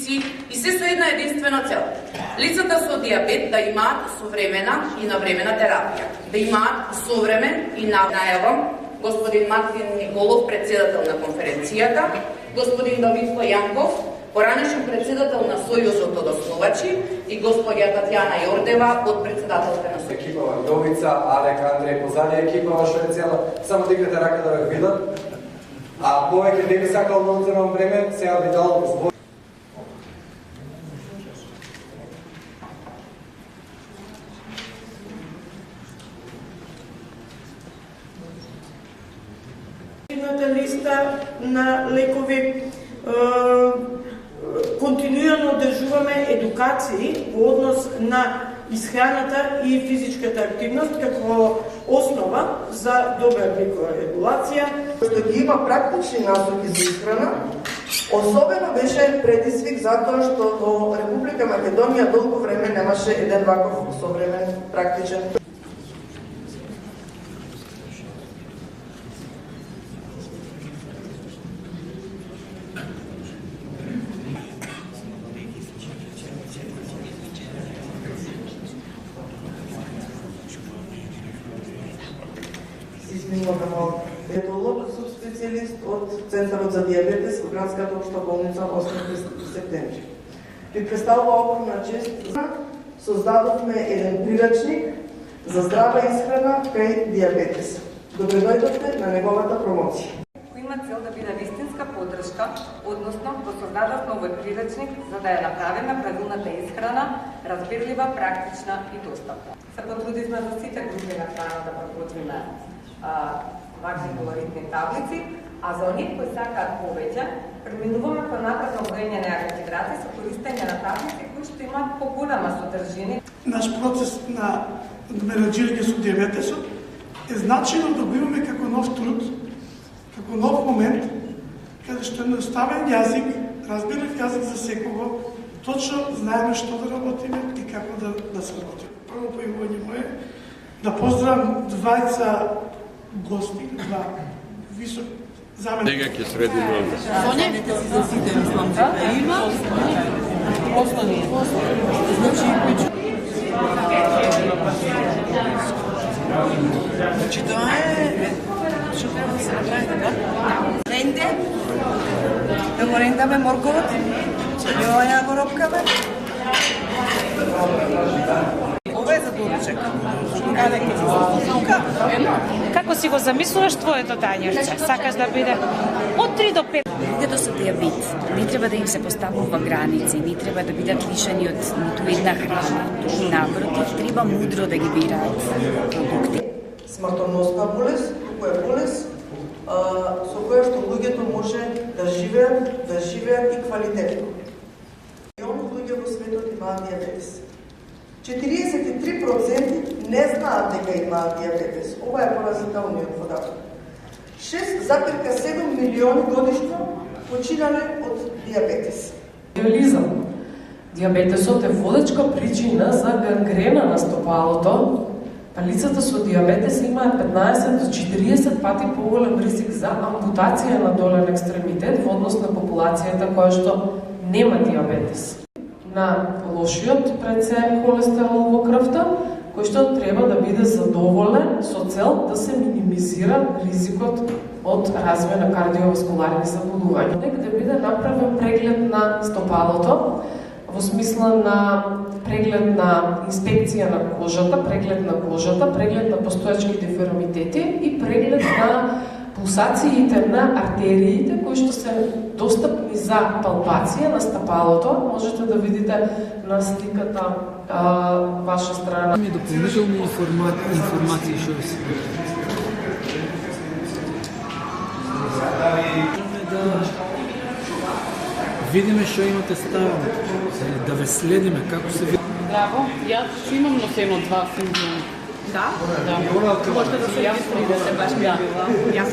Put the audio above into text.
медици и се со една единствена цел. Лицата со диабет да имаат современа и навремена терапија, да имаат современ и најавам господин Мартин Николов, председател на конференцијата, господин Давид Јанков, поранешен председател на Сојузот од основачи и господја Татјана Јордева, подпредседателка на Сојузот. Екипава Јовица, Алек, Андреј, позади екипава што е цела, само дигнете рака да ве видат. А повеќе не би сакал да одземам време, сега би дал збор. Листа на лекови, континуирано одржуваме едукации во однос на исхраната и физичката активност како основа за добра гликорегулација. Што ги има практични насоки за исхрана, особено беше предизвик затоа што во Република Македонија долго време немаше еден ваков современ практичен. Диетолог, субспецијалист од Центарот за диабетес во градската општа болница 8 септември. Ви представува огромна чест. Создадовме еден прирачник за здрава исхрана кај диабетес. Добре дојдовте на неговата промоција. Кој има цел да биде вистинска поддршка, односно го создадовме овој прирачник за да ја направиме правилната исхрана разбирлива, практична и достапна. Се потрудивме за сите групи на храна да подготвиме вакви колоритни таблици, а за оние кои сакаат повеќе, преминуваме кон напредно броење на агрегати со користење на таблици кои што имаат поголема содржина. Наш процес на менаџирање со диабетесот е значено да го имаме како нов труд, како нов момент, каде што е наставен јазик, разбирав јазик за секого, точно знаеме што да работиме и како да се работиме. Прво појавување мое, да поздравам двајца гости, два висок заменици. Сега ќе средиме. Соневите си за сите мислам дека има. Основни. Значи тоа е што треба да се направи така. Ренде. Да го рендаме морковот. Ова ја го ропкаме. Ова е за доручек. Како си го замислуваш твоето тањерче? Сакаш да биде од 3 до 5? Луѓето со диабет не треба да им се поставува граници, не треба да бидат лишени од ниту една храна. Напротив, треба мудро да ги бираат продукти. Смртоносна болест, туку е болест со која што луѓето може да живеат и квалитетно. Милиони луѓе во светот имаат диабетес. 43% не знаат дека имаат диабетес. Ова е поразителниот податок. 6,7 милиони годишно починале од диабетес. Диабетесот е водечка причина за гангрена на стопалото. Лицата со диабетес имаат 15 до 40 пати поголем ризик за ампутација на долен екстремитет во однос на популацијата која што нема диабетес. На лошиот прецен холестерол во крвта, кој што треба да биде задоволен со цел да се минимизира ризикот од развој на кардиоваскуларни заболувања. Нека да биде направен преглед на стопалото, во смисла на преглед на инспекција на кожата, преглед на постојачки деформитети и преглед на пулсациите на артериите кои што се достапни за палпација на стапалото. Можете да видите на сликата ваша страна. Ми дополнителни информации што се да видиме што имате ставено, да ве следиме како се види. Браво, јас имам носено 2 симптоми. Да? Да. Можете да се регистрирате, баш ми била.